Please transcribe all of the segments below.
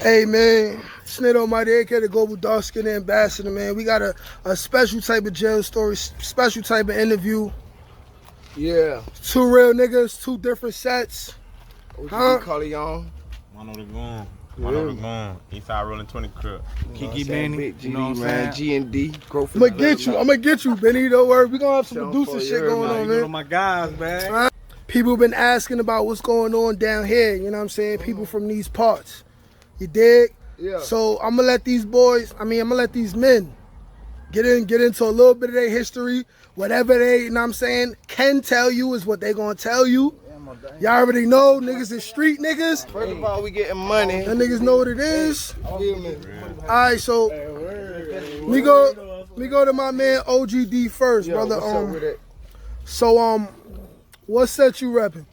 Hey man, Snit Almighty, aka the Global Dark Skin Ambassador, man. We got a special type of jail story, special type of interview. Yeah. Two real niggas, two different sets. Huh? Call y'all. One on the gun. One on the gun. Eastside rolling 20 Crip. Kiki Benny, you know what I'm saying? G&D, growth. I'm gonna get you, Benny. Don't worry. We gonna have some producer shit going on, man. My guys, man. People been asking about what's going on down here, you know what I'm saying? People from these parts. You dig? Yeah. So I'm gonna let these men get into a little bit of their history. Whatever they, you know what I'm saying, can tell you is what they gonna tell you. Y'all already know niggas is street niggas. First of all, we getting money. That niggas know what it is. Alright, so we go to my man OGD first, Yo, brother. what's up with it? So what set you repping?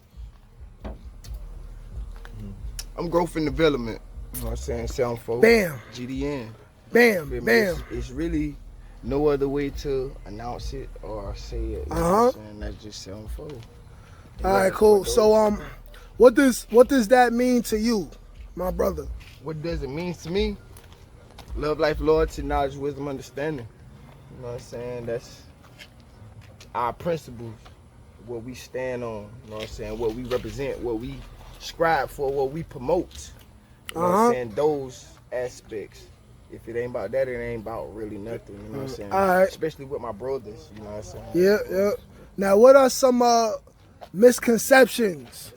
I'm growth and development. You know what I'm saying? 74. Bam. GDN. Bam, bam. It's really no other way to announce it or say it. You know what I'm saying? That's just 74. All right, cool. So what does that mean to you, my brother? What does it mean to me? Love, life, loyalty, knowledge, wisdom, understanding. You know what I'm saying? That's our principles, what we stand on. You know what I'm saying? What we represent, what we strive for, what we promote. You know what I'm saying? Those aspects. If it ain't about that, it ain't about really nothing. You know what I'm saying? All right. Especially with my brothers. You know what I'm saying? Yeah. Now, what are some misconceptions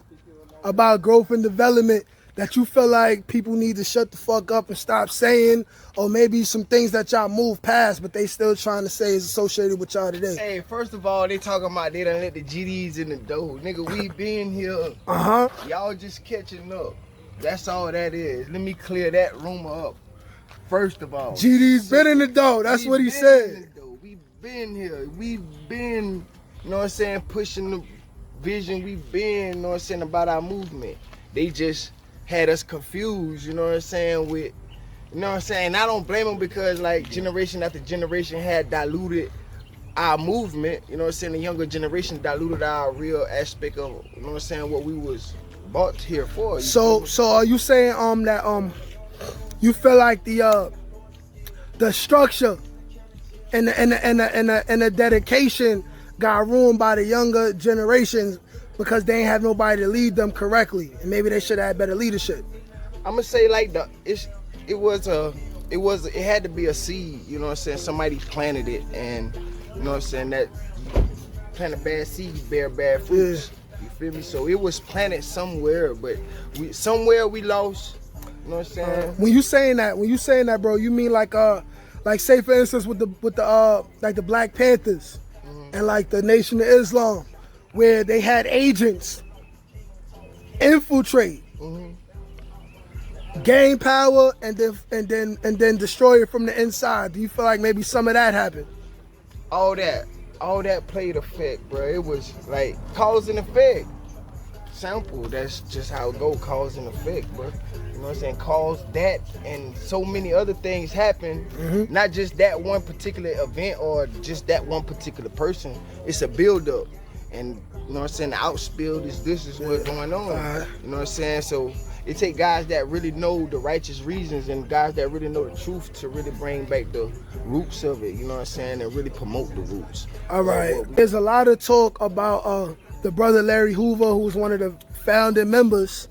about growth and development that you feel like people need to shut the fuck up and stop saying, or maybe some things that y'all move past but they still trying to say is associated with y'all today? Hey, first of all, they talking about they done let the GDs in the door. Nigga, we been here. Y'all just catching up. That's all that is. Let me clear that rumor up. First of all, GD's been in the door. That's what he said. We been here. We been, you know what I'm saying, pushing the vision. We been, you know what I'm saying, about our movement. They just had us confused, you know what I'm saying, with, you know what I'm saying. I don't blame them because like generation after generation had diluted our movement. You know what I'm saying. The younger generation diluted our real aspect of, you know what I'm saying, what we was bought here for. So are you saying that you feel like the structure and the dedication got ruined by the younger generations because they ain't have nobody to lead them correctly, and maybe they should have had better leadership? I'm gonna say like it had to be a seed, you know what I'm saying. Somebody planted it, and you know what I'm saying, that plant a bad seed, bear bad fruits. Yeah. You feel me? So it was planted somewhere, but we lost. You know what I'm saying? When you saying that, bro, you mean like say for instance with the like the Black Panthers and like the Nation of Islam, where they had agents infiltrate, gain power, and then destroy it from the inside. Do you feel like maybe some of that happened? All that played effect, bro. It was like cause and effect. Simple. That's just how it go. Cause and effect, bro. You know what I'm saying? Cause that and so many other things happen. Not just that one particular event or just that one particular person. It's a build up. And you know what I'm saying? The outspill this is what's going on. You know what I'm saying? So it take guys that really know the righteous reasons and guys that really know the truth to really bring back the roots of it. You know what I'm saying? And really promote the roots. All right. There's a lot of talk about the brother Larry Hoover, who was one of the founding members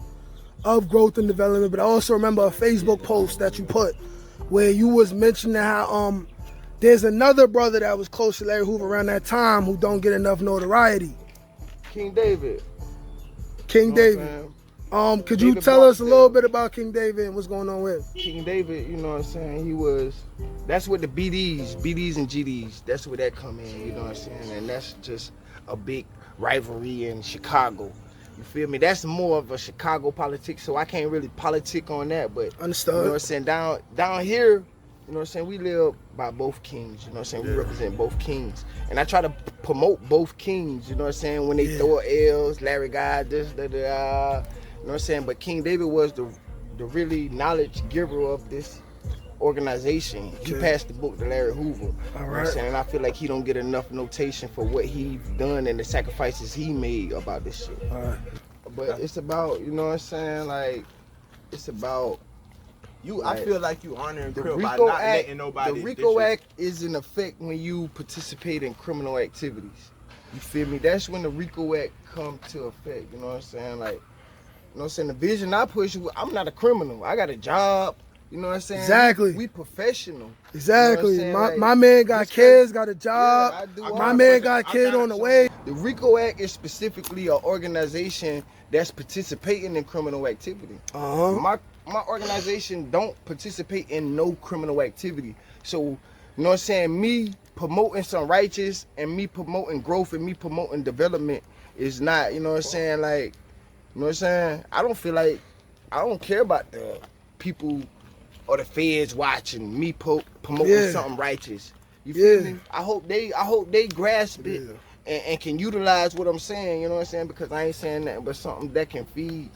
of Growth and Development, but I also remember a Facebook post that you put where you was mentioning how there's another brother that was close to Larry Hoover around that time who don't get enough notoriety. King David. Could you tell us a little bit about King David and what's going on with him? King David, you know what I'm saying, that's what the BDs and GDs, that's where that come in, you know what I'm saying, and that's just a big rivalry in Chicago. You feel me? That's more of a Chicago politics, so I can't really politic on that, but understood. You know what I'm saying? Down here, you know what I'm saying, we live by both kings, you know what I'm saying? We represent both kings. And I try to promote both kings, you know what I'm saying? When they throw L's, Larry God, this, you know what I'm saying? But King David was the really knowledge giver of this organization. He passed the book to Larry Hoover. You know what I'm saying? And I feel like he don't get enough notation for what he done and the sacrifices he made about this shit. But it's about, you know what I'm saying, like, it's about I feel like you honoring The Crip by RICO not Act, letting nobody. the RICO Act is in effect when you participate in criminal activities. You feel me? That's when the RICO Act come to effect. You know what I'm saying? Like, you know what I'm saying? The vision I push, I'm not a criminal. I got a job. You know what I'm saying? Exactly. We professional. Exactly. You know what I'm saying? My man got kids, got a job. I do My all man that. got kid on the way. The RICO Act is specifically an organization that's participating in criminal activity. My organization don't participate in no criminal activity. So, you know what I'm saying? Me promoting some righteous and me promoting growth and me promoting development is not, you know what I'm saying? Like, you know what I'm saying? I don't feel like, I don't care about the people or the feds watching me promoting something righteous. You feel me? I hope they grasp it and can utilize what I'm saying, you know what I'm saying? Because I ain't saying that, but something that can feed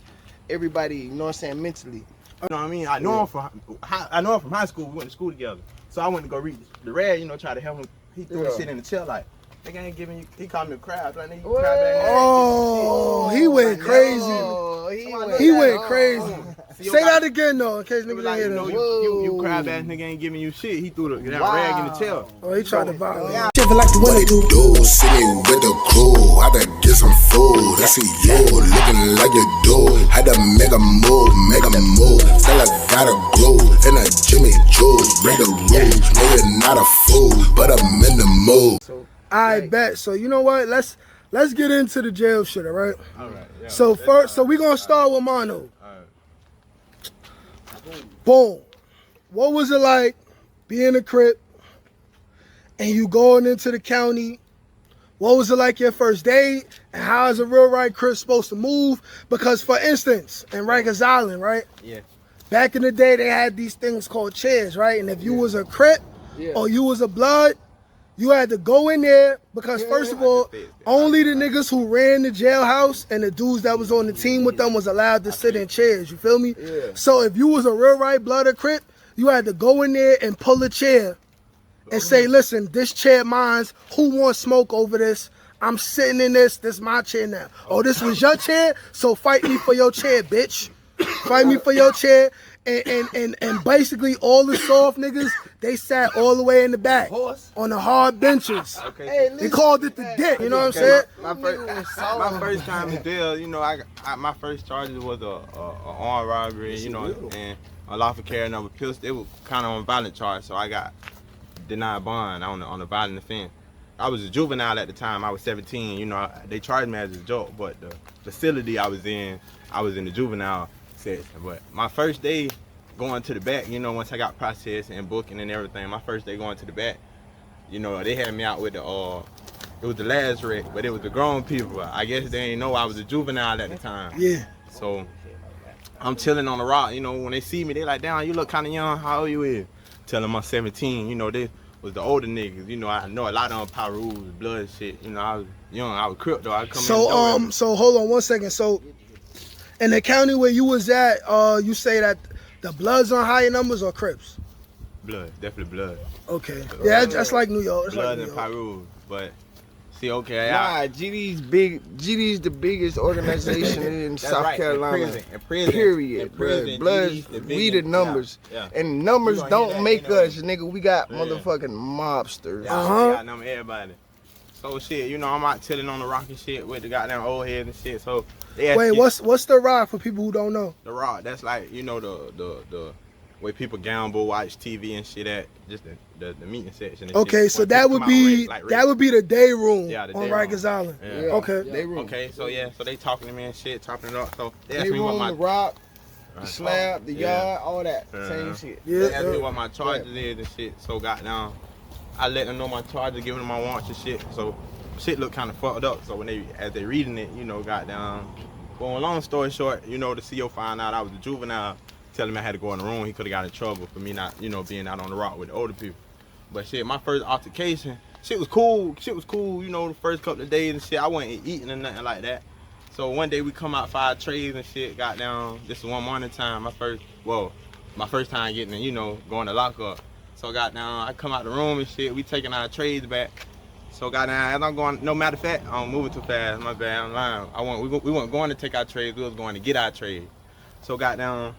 everybody, you know what I'm saying, mentally. You know what I mean? I know him from high school. We went to school together. So I went to go read the red, you know, try to help him. He threw his shit in the chair like, nigga ain't giving you. He called me a crab. Like, nigga, you crab back. Oh, he went crazy. He went crazy. Say that again though, in case niggas Like, didn't you hear know, that. you crab ass nigga ain't giving you shit. He threw that rag in the chair. Oh, he tried to violate. What it do? Sitting with the crew, had to get some food. I see you looking like you do. Had to make a move. Still I gotta grow in a Jimmy Choo. Break the rules, no you're not a fool, but I'm in the mood. I bet. So you know what? Let's get into the jail shit, all right? All right. Yeah. So we gonna start with Mono. Boom. What was it like being a Crip and you going into the county? What was it like your first day? And how is a real right Crip supposed to move? Because for instance, in Rikers Island, right? Yeah. Back in the day, they had these things called chairs, right? And if you was a Crip or you was a Blood, you had to go in there because first of all, only the niggas who ran the jailhouse and the dudes that was on the team with them was allowed to sit in chairs, you feel me? Yeah. So if you was a real right Blood or Crip, you had to go in there and pull a chair and say, listen, this chair mine's, who wants smoke over this? I'm sitting in this my chair now. Oh, this was your chair? So fight me for your chair, bitch. Fight me for your chair. And basically all the soft niggas, they sat all the way in the back on the hard benches. Okay. Hey, They called it the dick, you know what I'm saying? My first time in jail, you know, my first charges was a armed robbery, you know, and a lawful carrying of a pistol. It was kind of on a violent charge, so I got denied bond on a violent offense. I was a juvenile at the time. I was 17. You know, they charged me as a joke, but the facility I was in the juvenile section. But my first day going to the back, you know, once I got processed and booking and everything, my first day going to the back, you know, they had me out with it was the last wreck, but it was the grown people. I guess they didn't know I was a juvenile at the time. Yeah. So I'm chilling on the rock, you know, when they see me, they like, damn, you look kind of young, how old you is? Tell them I'm 17, you know, they was the older niggas, you know, I know a lot of them power rules, blood shit, you know, I was young, I was Crip though, I come in. So hold on one second. So in the county where you was at, you say that the Bloods on higher numbers or Crips? Blood, definitely blood. Okay. Yeah, that's like New York. That's Blood like and Pyru, but see, okay, Nah, GD's the biggest organization in South right, Carolina. in prison, Period. in prison, Blood, GD's the we the biggest. numbers. Yeah. And numbers You gonna don't hear that, make you know. us, nigga. We got Yeah. motherfucking mobsters. Yeah, they got number everybody. So shit, you know, I'm out chilling on the rock and shit with the goddamn old heads and shit. So they Wait, what's the rock for people who don't know? the rock? That's like, you know, the way people gamble, watch TV and shit at, just the meeting section. And Okay, shit. so When that people would come out be like that would be the day room Yeah, the on day room. Rikers Island. Yeah. Okay. They room. Okay, so yeah, so they talking to me and shit, chopping it up. So they They asked me what room, my the rock, the Right. slab, the Yeah. yard, all that. Uh-huh. Same shit. They asked Yeah. me what my charges is and shit. So goddamn, I let them know my charges, giving them my wants and shit. So shit look kind of fucked up. So when as they reading it, you know, goddamn. Well, long story short, you know, the CO found out I was a juvenile, telling me I had to go in the room. He could have got in trouble for me not, you know, being out on the rock with the older people. But shit, my first altercation, shit was cool. Shit was cool, you know, the first couple of days and shit. I wasn't eating or nothing like that. So one day we come out 5 trays and shit, got down. This is one morning time, my first time getting, you know, going to lock up. So got down, I come out the room and shit, we taking our trays back. So got down, as I'm going, no matter of fact, I'm moving too fast, my bad, I'm lying. We weren't going to take our trays, we was going to get our trays. So got down,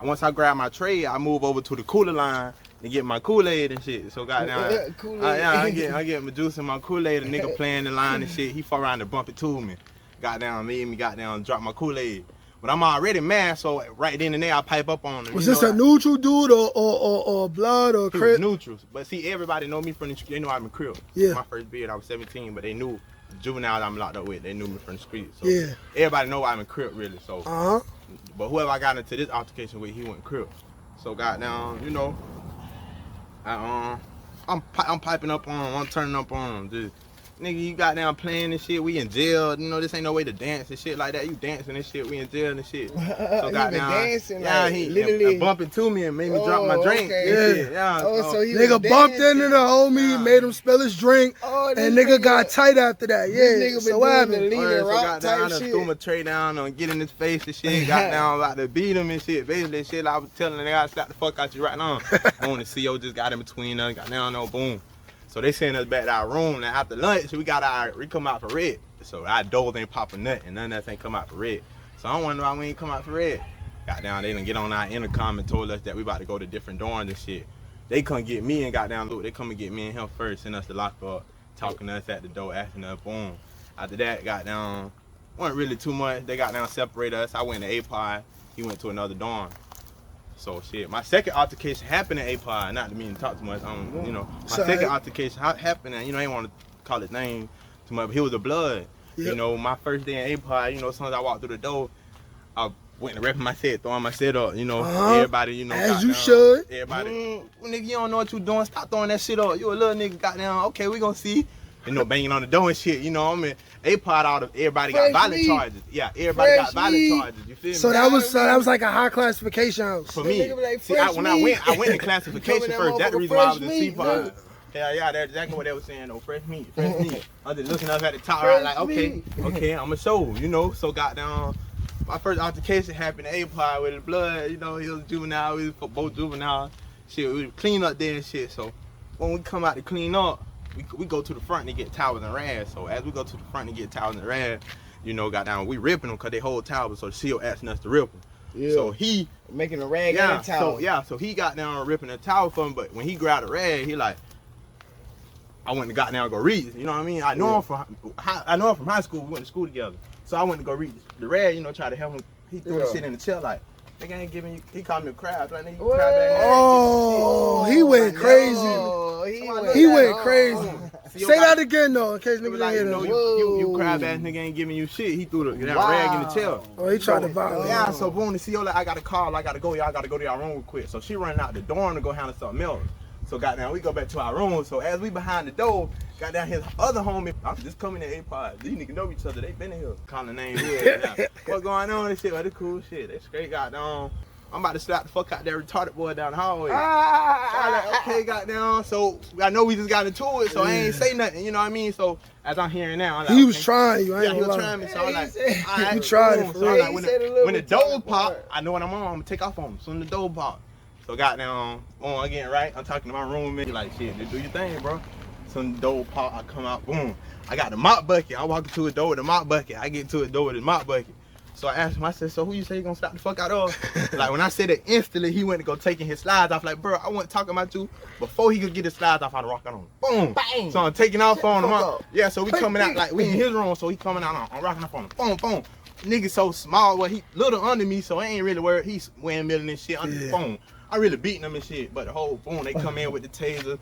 once I grab my tray, I move over to the cooler line and get my Kool-Aid and shit. So goddamn, I get my juice and my Kool-Aid. A nigga playing the line and shit. He fall around and bump it to me. Goddamn, made me goddamn drop my Kool-Aid. But I'm already mad, so right then and there I pipe up on him. Was this a neutral dude or blood or Crip? Neutrals. But see, everybody know me from the street. They know I'm a Crip. Yeah. My first beard, I was 17, but they knew the juvenile I'm locked up with. They knew me from the street. So yeah. Everybody know I'm a Crip, really. So. But whoever I got into this altercation with, he went Crip. So goddamn, you know, I'm piping up on him. I'm turning up on him. Just, nigga, you goddamn playing this shit. We in jail. You know, this ain't no way to dance and shit like that. You dancing and shit. We in jail and shit. So goddamn, dancing, yeah, like, he literally bumping to me and made me drop my drink. Okay. Yeah. So he nigga bumped into the homie, made him spill his drink, and nigga got tight after that. Yeah. Nigga So what happened? I threw my tray down and get in his face and shit. Got down about to beat him and shit. Basically, shit, I was telling the nigga, I slap the fuck out you right now. On the CO just got in between us. Got down, no boom. So they send us back to our room. And after lunch, we come out for red. So our doors ain't popping nothing. None of us ain't come out for red. So I wonder why we ain't come out for red. Got down, they done get on our intercom and told us that we about to go to different dorms and shit. They come get me and got down, look, they come and get me and him first, send us to lock up, talking to us at the door, asking us, boom. After that, got down, wasn't really too much. They got down, separate us. I went to A-Pod, he went to another dorm. So shit, my second altercation happened in A-Pod, not to mean to talk too much, you know. My second altercation happened, and you know, I ain't want to call his name too much, but he was a blood. Yep. You know, my first day in A-Pod, you know, as soon as I walked through the door, I went to repping my set, throwing my set up, you know, everybody, you know. As you should. Everybody, nigga, you don't know what you doing, stop throwing that shit up. You a little nigga, goddamn, okay, we gonna see. You know, banging on the door and shit, you know, I mean, A-Pod everybody got violent charges. Yeah, everybody got violent charges, you feel me? So that was like a high classification house. For me, see, when I went in classification first, that's the reason why I was in C-Pod. Yeah, that's exactly what they were saying though, fresh meat. I was just looking up at the top, right, like, okay, I'm a show, you know, so goddamn, my first altercation happened in A-Pod with the blood, you know, he was juvenile, we was both juvenile, shit, we clean up there and shit, so when we come out to clean up, we go to the front and get towels and rags. So as we go to the front and get towels and rags, you know, goddamn, we ripping them because they hold towels. So the CO asking us to rip them. Yeah. So he making a rag and a towel. So he got down ripping a towel for him. But when he grabbed a rag, he like, I went and got down and go read. You know what I mean? I know him from high school. We went to school together. So I went to go read the rag. You know, try to help him. He threw the shit in the chair like. Nigga ain't giving you. He called me a crab. Like, nigga, you crab back. Oh, he went crazy. He went crazy. Say that again though, in case niggas ain't hear that. You crab ass nigga ain't giving you shit. He threw that rag in the chair. Oh, he tried to violate. Yeah, so boom, the CO like, I got a call. I gotta go. Y'all gotta go to y'all room real quick. So she running out the door to go handle something else. So goddamn, we go back to our room. So as we behind the door, goddamn his other homie, I'm just coming in A-Pod. These niggas know each other. They been in here. Calling the name. What going on and shit? Well, the cool shit. They straight goddamn. I'm about to slap the fuck out that retarded boy down the hallway. So I like, okay, goddamn. So I know we just got into it, so I ain't say nothing, you know what I mean? So as I'm hearing now, I'm like, he was trying you. He was trying me. So I'm like, all right, he tried it. So I'm like, when the door pop, I know what I'm on. I'm gonna take off on him. So when the door pop, so goddamn, on again, right? I'm talking to my roommate. He like, shit, just do your thing, bro. So when the door pop, I come out, boom. I got the mop bucket. I walk into a door with the mop bucket. I get to a door with the mop bucket. So I asked him, I said, so who you say you gonna slap the fuck out of? Like when I said it instantly, he went to go taking his slides off. Like, bro, I wasn't talking about you. Before he could get his slides off, I'd rock on him. Boom. Bang. So I'm taking off on him. Yeah, so we coming out, like we in his room, so he coming out, I'm rocking up on him. Boom, boom. Nigga so small, well, he little under me, so I ain't really worried. He's wearing middle and shit under the phone. I really beating him and shit, but the whole boom, they come in with the taser.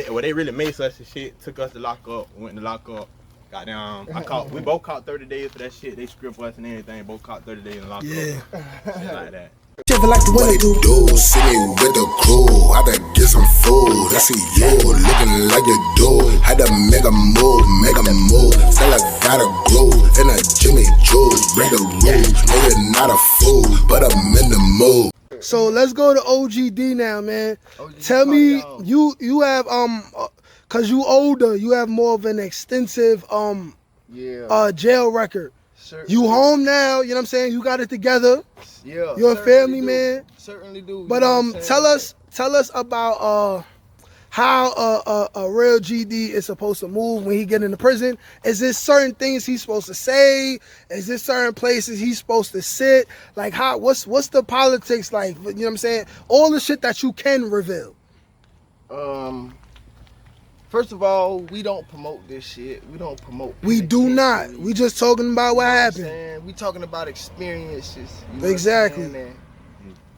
Well, they really maced us and shit, took us to lock up, went to lock up. Goddamn, we both caught 30 days for that shit. They script us and everything. Both caught 30 days and locked up. Shit like that. Like the what it do, sitting with the crew. I had to get some food. I see you looking like you do. Had to make a move. Still I gotta grow in a Jimmy Choo's. Break the rules. No, you're not a fool, but I'm in the mood. So let's go to OGD now, man. Tell me, you have cause you older, you have more of an extensive jail record. Certainly. You home now, you know what I'm saying? You got it together. Yeah. You're a family man. Certainly do. But tell us about how a real GD is supposed to move when he get into prison. Is there certain things he's supposed to say? Is there certain places he's supposed to sit? Like what's the politics like? You know what I'm saying? All the shit that you can reveal. First of all, we don't promote this shit. We don't promote. We do not. We just talking about what happened. We talking about experiences. You know Exactly. What I'm saying?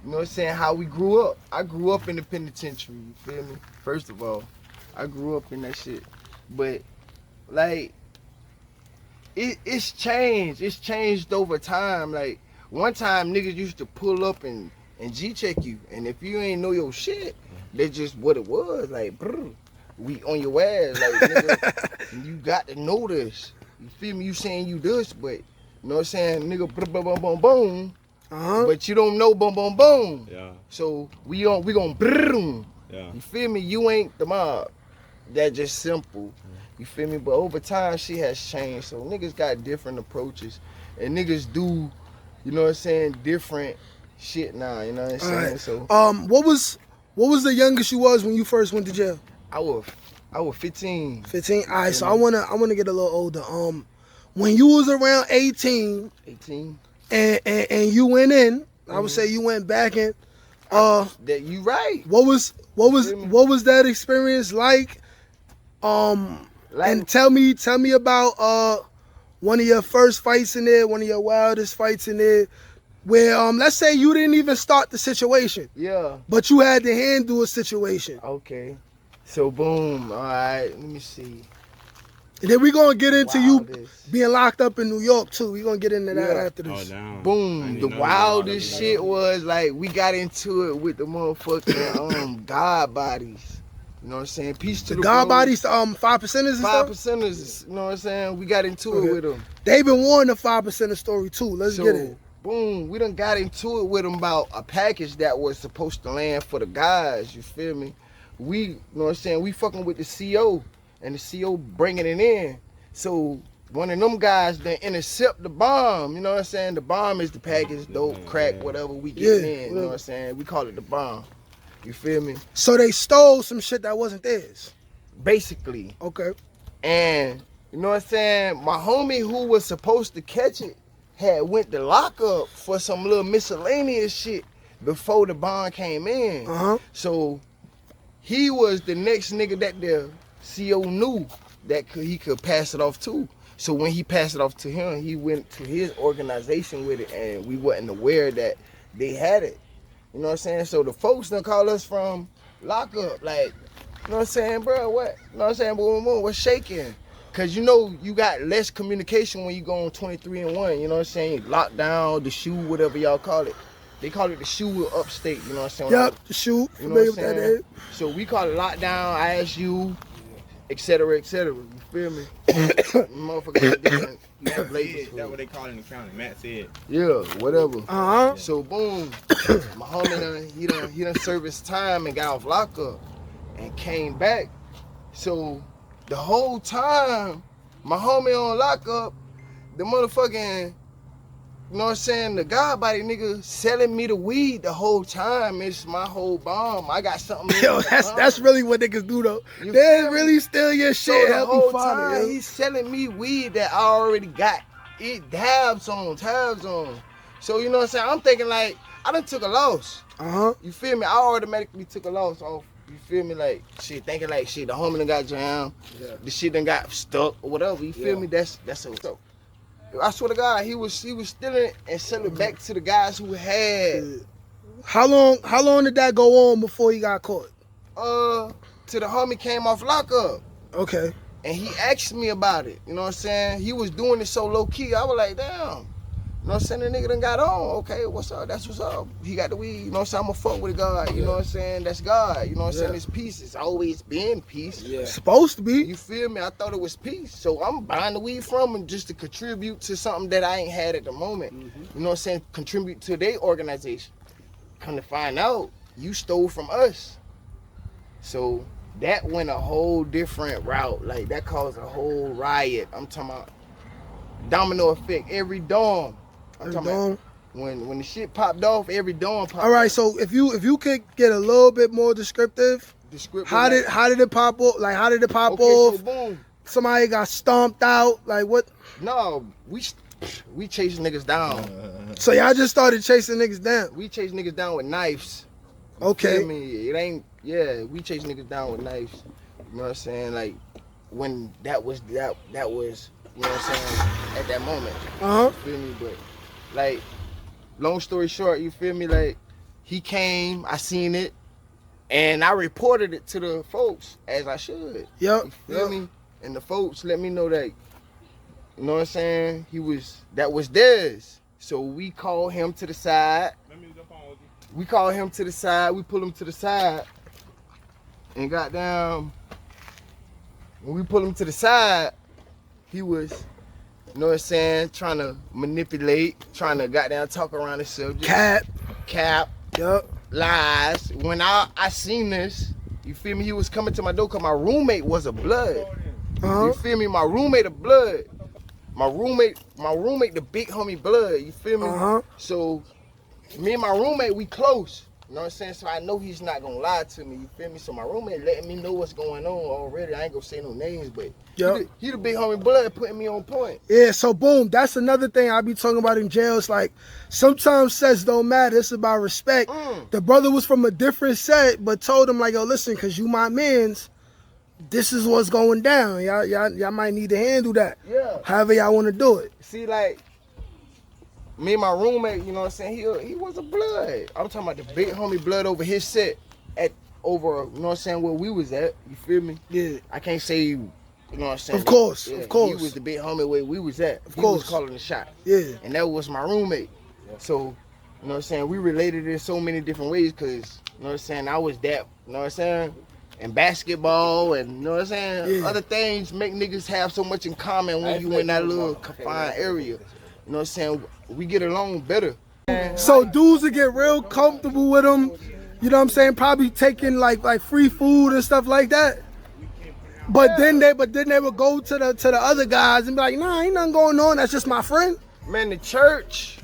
You know what I'm saying? How we grew up. I grew up in the penitentiary. You feel me? First of all, I grew up in that shit. But like, it's changed. It's changed over time. Like one time, niggas used to pull up and G-check you, and if you ain't know your shit, that's just what it was. Like, brr, we on your ass. Like, nigga, you got to know this. You feel me? You saying you this, but you know what I'm saying, nigga, boom, boom, boom, boom. But you don't know boom, boom, boom. Yeah. So we gon' boom. Yeah. You feel me? You ain't the mob. That just simple. You feel me? But over time, shit has changed. So niggas got different approaches, and niggas do, you know what I'm saying, different shit now. You know what I'm saying? Right. So what was the youngest you was when you first went to jail? I was 15. 15. All right. So I wanna get a little older. When you was around 18. 18. And you went in. I would say you went back in. That you right. What was that experience like? And tell me about one of your first fights in there, one of your wildest fights in there, where let's say you didn't even start the situation. Yeah. But you had to handle a situation. Okay. So boom. All right. Let me see. And then we're going to get into you Wildest. being locked up in New York, too. We're going to get into that after Oh, this. damn. Boom. The wildest shit was like we got into it with the motherfucking God bodies. You know what I'm saying? Peace to the God bros. bodies, 5%ers and Five stuff? percenters. You know what I'm saying? We got into it with them. They've been warning the 5%er story, too. Let's get it. Boom. We done got into it with them about a package that was supposed to land for the guys. You feel me? You know what I'm saying? We fucking with the CO. And the CO bringing it in. So one of them guys then intercept the bomb. You know what I'm saying? The bomb is the package, dope, crack, whatever we get in. You know what I'm saying? We call it the bomb. You feel me? So they stole some shit that wasn't theirs. Basically. Okay. And you know what I'm saying? My homie who was supposed to catch it had went to lock up for some little miscellaneous shit before the bomb came in. So he was the next nigga that the CO knew that he could pass it off to. So when he passed it off to him, he went to his organization with it, and we wasn't aware that they had it. You know what I'm saying? So the folks done call us from lockup, like, you know what I'm saying, bro? What? You know what I'm saying? Boom, boom, boom. What's shaking? Cause you know you got less communication when you go on 23 and 1. You know what I'm saying? Lockdown, the shoe, whatever y'all call it. They call it the shoe upstate. You know what I'm saying? Yep, the shoe. You know what I'm Familiar with that saying? is. So we call it lockdown, ISU, etc., etc. You feel me? Motherfuckers got different flavors. That's what they call it in the county. Matt said. Yeah, whatever. Uh-huh. So boom, my homie he done served his time and got off lockup and came back. So the whole time my homie on lockup, the motherfucking, you know what I'm saying, the God body nigga selling me the weed the whole time. It's my whole bomb. I got something. Yo, that's really what niggas do though. You They feel me? really steal your shit. So the Help whole you find time it. Yo. he's selling me weed that I already got it tabs on. So you know what I'm saying? I'm thinking like I done took a loss. You feel me? I automatically took a loss off. You feel me? Like shit, thinking like shit. The homie done got jammed. Yeah. The shit done got stuck or whatever. You feel me? That's so. I swear to God, he was stealing and selling back to the guys who had. How long did that go on before he got caught? Till the homie came off lockup. Okay. And he asked me about it. You know what I'm saying? He was doing it so low key. I was like, damn. You know what I'm saying? The nigga done got on. Okay, what's up? That's what's up. He got the weed. You know what I'm saying? I'ma fuck with God. You know what I'm saying? That's God. You know what I'm saying? It's peace. It's always been peace. Yeah. Supposed to be. You feel me? I thought it was peace. So I'm buying the weed from him just to contribute to something that I ain't had at the moment. You know what I'm saying? Contribute to their organization. Come to find out, you stole from us. So that went a whole different route. Like that caused a whole riot. I'm talking about domino effect. Every dorm. I'm talking about when the shit popped off, every dorm popped All right, off. so if you could get a little bit more descriptive, the script. How did it pop up? Like, how did it pop okay, off? So boom. Somebody got stomped out. Like, what? No, we chase niggas down. So y'all just started chasing niggas down. We chase niggas down with knives. You Okay. feel me? It ain't. Yeah, we chase niggas down with knives. You know what I'm saying? Like when that was. You know what I'm saying? At that moment. Uh huh. You feel me? But like, long story short, you feel me? Like he came, I seen it, and I reported it to the folks as I should. Yep. You feel me? And the folks let me know that, you know what I'm saying? That was theirs. So we called him to the side. We called him to the side. We pull him to the side. And goddamn, when we pull him to the side, he was, you know what I'm saying, trying to manipulate, trying to goddamn talk around the subject. Cap. Yep. Lies. When I seen this, you feel me? He was coming to my door because my roommate was a blood. Uh-huh. You feel me? My roommate a blood. My roommate, the big homie blood. You feel me? Uh-huh. So me and my roommate, we close. You know what I'm saying? So I know he's not gonna lie to me. You feel me? So my roommate letting me know what's going on already. I ain't gonna say no names, but Yep. he the big homie blood putting me on point. Yeah, so boom, that's another thing I be talking about in jail. It's like, sometimes sets don't matter. It's about respect. The brother was from a different set, but told him like, yo, listen, because you my mans, this is what's going down. Y'all might need to handle that. Yeah. However y'all want to do it. See, like, me and my roommate, you know what I'm saying, he was a blood. I'm talking about the big homie blood over his set over, you know what I'm saying, where we was at. You feel me? Yeah. I can't say, you know what I'm saying? Of course, Yeah, of course. He was the big homie where we was at. Of He course. was calling the shot. Yeah. And that was my roommate. So, you know what I'm saying, we related in so many different ways because, you know what I'm saying, I was that, you know what I'm saying? And basketball and, you know what I'm saying, Yeah. other things make niggas have so much in common when you in that little confined area. You know what I'm saying? We get along better. So dudes would get real comfortable with him. You know what I'm saying? Probably taking like free food and stuff like that. But then they would go to the other guys and be like, nah, ain't nothing going on. That's just my friend. Man, the church,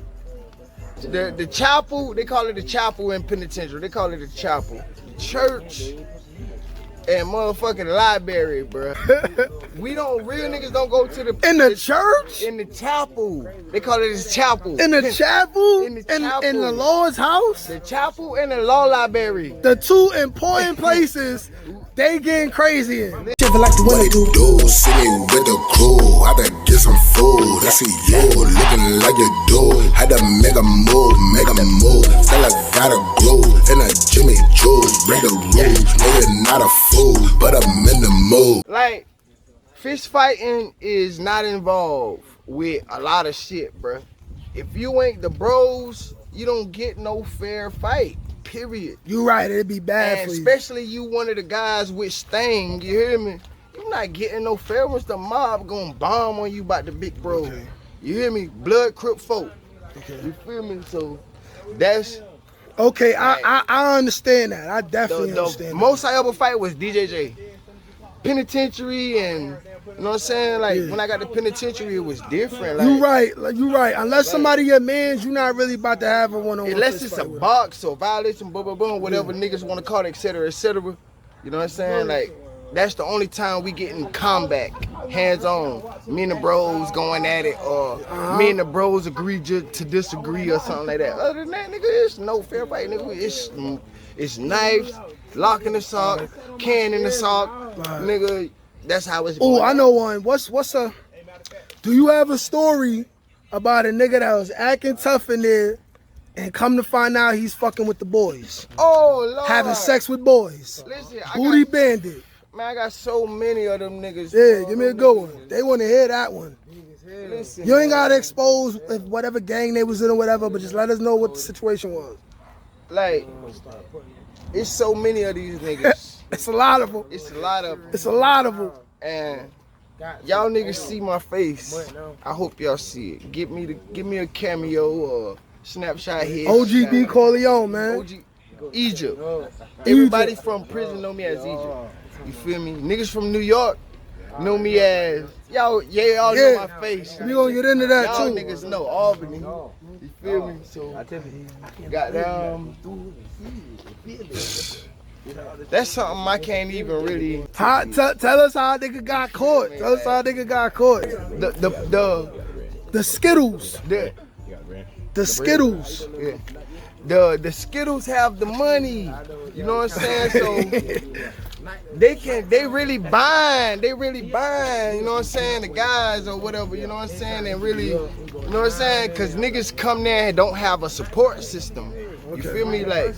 the chapel, they call it the chapel in penitentiary. They call it the chapel. The church and motherfucking library, bro. Real niggas don't go to In the church? in the chapel. They call it the chapel. In the chapel? In the chapel. In the Lord's house? The chapel and the law library. The two important places they getting crazy in. Like what it do, sitting with the crew, had to get some food. I see you looking like you do. Had to make a move. Still I gotta grow in a Jimmy Choo's. Break the rules, no you're not a fool, but I'm in the mood. Like, fist fighting is not involved with a lot of shit, bruh. If you ain't the bros, you don't get no fair fight. Period. You right, it'd be bad And for you. especially you one of the guys with Sting, you hear me? You not getting no fair once the mob gonna bomb on you about the big bro. Okay. You hear me? Blood Crip folk. Okay. You feel me? So that's Okay, I understand that. I definitely the understand most I ever fight was DJJ. Penitentiary and you know what I'm saying? Like when I got the penitentiary, it was different. Like, you right. Unless somebody your mans, you not really about to have a one-on-one. unless it's a box or violation, boom, boom, boom, whatever niggas want to call it, etc., etc. You know what I'm saying? Like, that's the only time we get in combat, hands on. Me and the bros going at it, or me and the bros agree to disagree or something like that. Other than that, nigga, it's no fair fight, nigga. It's knives, lock in the sock, can in the sock, nigga. That's how it's going. Oh, I know one. Do you have a story about a nigga that was acting tough in there and come to find out he's fucking with the boys? Oh, Lord. Having sex with boys. Listen, Booty bandit. Man, I got so many of them niggas. Yeah, give me a good one. They want to hear that one. Listen, You ain't got to expose whatever gang they was in or whatever, but just let us know what the situation was. like, it's so many of these niggas. It's a lot of them. It's a lot of them. It's a lot of them. And y'all niggas see my face. I hope y'all see it. Give me a cameo or snapshot here. OGB Corleone, man. OG Egypt. Everybody from prison know me as Egypt. You feel me? Niggas from New York know me as y'all know my face. We gonna get into that Y'all too. niggas know Albany. You feel me? So goddamn That's something I can't even really. Tell us how a nigga got caught. Tell us how a nigga got caught. The Skittles. the The Skittles. yeah. The Skittles have the money. You know what I'm saying? So they really buying, you know what I'm saying, the guys or whatever, you know what I'm saying, and really, you know what I'm saying, cause niggas come there and don't have a support system. You feel me? Like,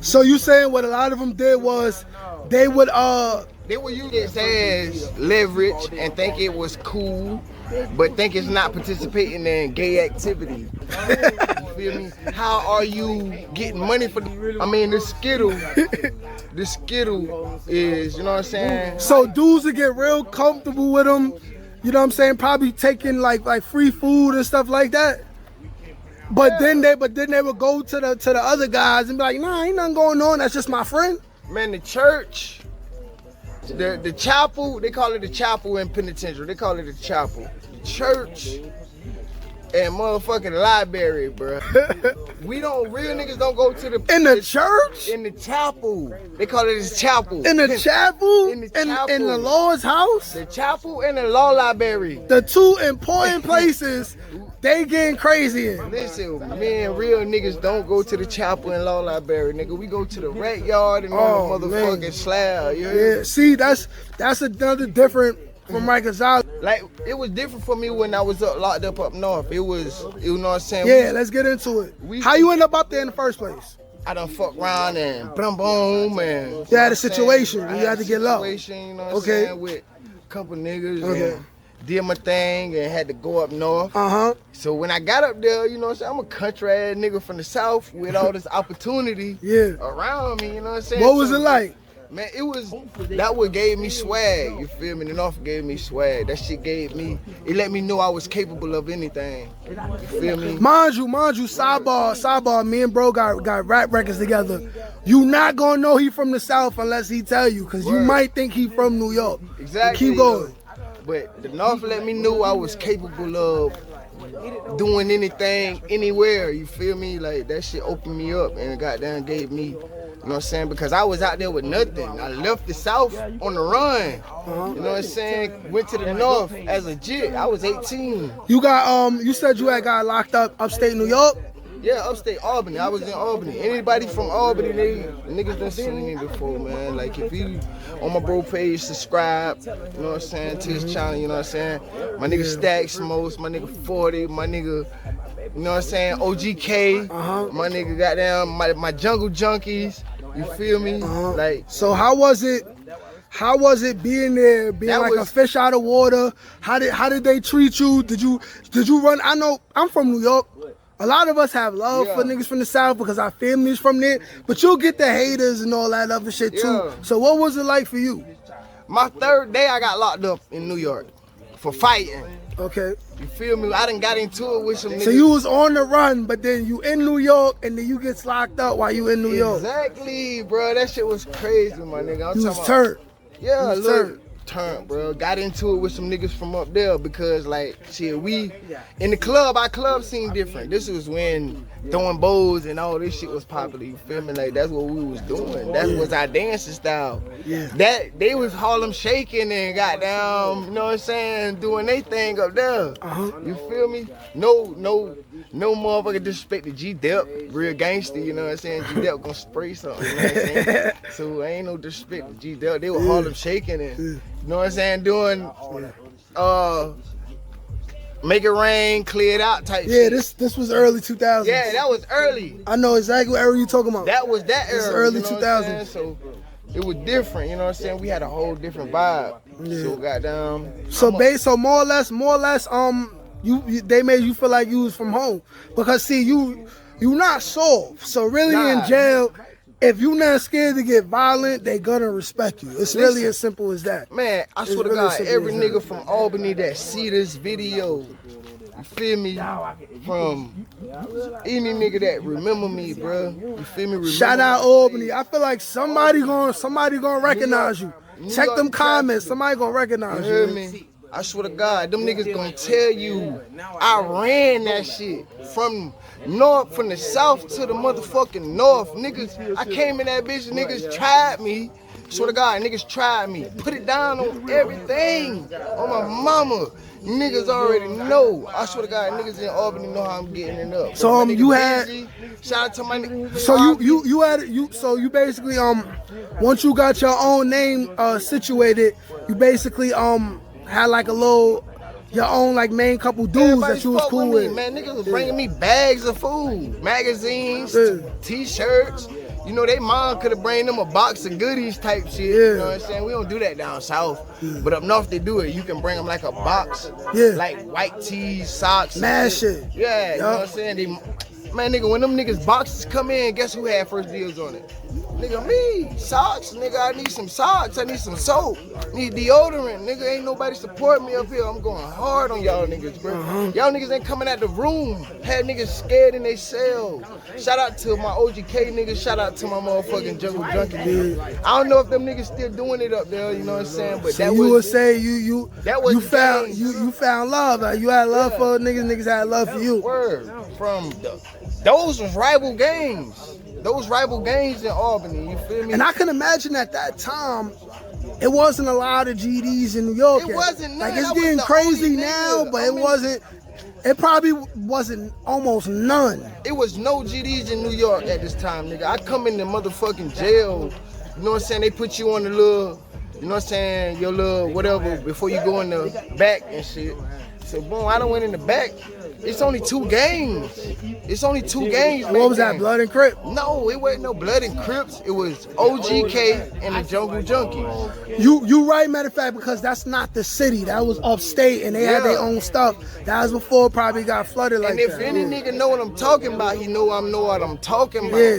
so you saying what a lot of them did was they would use it as leverage and think it was cool, but think it's not participating in gay activity. You feel me? How are you getting money for the Skittle is, you know what I'm saying? So dudes would get real comfortable with them, you know what I'm saying? Probably taking like free food and stuff like that. But then they would go to the other guys and be like, nah, ain't nothing going on. That's just my friend. Man, the church, the chapel, they call it the chapel in penitentiary. They call it the chapel. The church and motherfucking library, bro. Real niggas don't go to the church? In the chapel. They call it the chapel. In the chapel? In the chapel. In the Lord's house? The chapel and the law library. The two important places they getting crazy in. Listen, man, real niggas don't go to the chapel and law library, nigga. We go to the rack yard and on the motherfucking slab. Yeah, see, that's another different from Mike Gonzalez. Like, it was different for me when I was locked up north. It was, you know what I'm saying? Yeah, let's get into it. How you end up there in the first place? I done fuck around and boom and... You had a situation. You had to get low. You know what I'm saying? With a couple niggas and did my thing and had to go up north. So when I got up there, you know what I'm saying? I'm a country ass nigga from the south with all this opportunity around me, you know what I'm saying? What was it like? Man, that what gave me swag, you feel me? The North gave me swag. That shit it let me know I was capable of anything. You feel me? Mind you, sidebar, me and bro got rap records together. You not gonna know he from the South unless he tell you, cause you might think he from New York. Exactly. Keep going. But the North let me know I was capable of doing anything, anywhere, you feel me? Like, that shit opened me up and goddamn gave me, you know what I'm saying? Because I was out there with nothing. I left the South on the run. You know what I'm saying? Went to the North as a jit. I was 18. You got you said you had got locked up upstate New York? Yeah, upstate Albany. I was in Albany. Anybody from Albany, the niggas done seen me before, man. Like, if you on my bro page, subscribe, you know what I'm saying, to his channel, you know what I'm saying? My nigga Stack Smokes, my nigga 40, my nigga, you know what I'm saying, OGK, my nigga goddamn, my Jungle Junkies, you feel me? Like, so how was it being there, being like a fish out of water? How did they treat you? Did you run? I know I'm from New York. A lot of us have love for niggas from the South because our family's from there, but you'll get the haters and all that other shit too. So what was it like for you? My third day I got locked up in New York for fighting. Okay. You feel me? I done got into it with some niggas. So you was on the run, but then you in New York and then you get locked up while you in New York. Exactly, bro. That shit was crazy, my nigga. You was turned. Yeah, look. Turn, bro. Got into it with some niggas from up there because, like, shit, we in the club, our club scene different. This was when throwing bows and all this shit was popular. You feel me? Like, that's what we was doing. That was our dancing style. That they was Harlem shaking and got down, you know what I'm saying, doing their thing up there. You feel me? No motherfucker disrespect the G-Dep, real gangster, you know what I'm saying? G-Dep gonna spray something, you know what I'm saying? So ain't no disrespect to G-Dep. They were Harlem shaking and, you know what I'm saying, doing make it rain, clear it out type shit. Yeah, this was early 2000s. Yeah, that was early. I know exactly what era you talking about. That was that era. This early you know 2000s. So it was different, you know what I'm saying? We had a whole different vibe. So goddamn. So more or less, they made you feel like you was from home. Because see, you not soft. So really in jail, if you not scared to get violent, they gonna respect you. It's really as simple as that. Man, I swear to God, every nigga from Albany that see this video, you feel me? From any nigga that remember me, bro. You feel me? Shout out Albany. I feel like somebody gonna recognize you. Check them comments. Somebody gonna recognize you. You heard me? I swear to God, them niggas gonna tell you I ran that shit from the south to the motherfucking north. Niggas, I came in that bitch, niggas tried me. Swear to God, niggas tried me. Put it down on everything. On my mama. Niggas already know. I swear to God, niggas in Albany know how I'm getting it up. So you had Busy, shout out to my nigga. So you basically once you got your own name situated, you basically had like a little your own like main couple dudes that you was cool with. Man, niggas was bringing me bags of food, magazines, t-shirts. You know, they mom could have bring them a box of goodies type shit. You know what I'm saying? We don't do that down south. But up north they do it. You can bring them like a box, like white tees, socks. Mad shit. Yeah, you know what I'm saying? Man, nigga, when them niggas boxes come in, guess who had first deals on it? Nigga, me. Socks, nigga, I need some socks. I need some soap. Need deodorant. Nigga, ain't nobody support me up here. I'm going hard on y'all niggas, bro. Y'all niggas ain't coming out the room. Had niggas scared in they cell. Shout out to my OGK niggas. Shout out to my motherfucking Jungle Junkie niggas. I don't know if them niggas still doing it up there, you know what I'm saying? But So that you was, would say you found games. you found love. Like you had love for niggas. Niggas had love for you. Word. Those was rival games. Those rival games in Albany, you feel me? And I can imagine at that time, it wasn't a lot of GDs in New York. It wasn't. Like None. it's I was getting the crazy only now, nigga. but it wasn't. It probably wasn't almost none. It was no GDs in New York at this time, nigga. I come in the motherfucking jail. You know what I'm saying? They put you on the little, you know what I'm saying, your little whatever before you go in the back and shit. So boom, I done went in the back. It's only 2 games. It's only 2 games. What was that, Blood and Crip? No, it wasn't no Blood and Crips. It was OGK and the Jungle Junkies. You right, matter of fact, because that's not the city. That was upstate, and they had their own stuff. That was before it probably got flooded like And if that. any nigga know what I'm talking about, he know I know what I'm talking about. Yeah.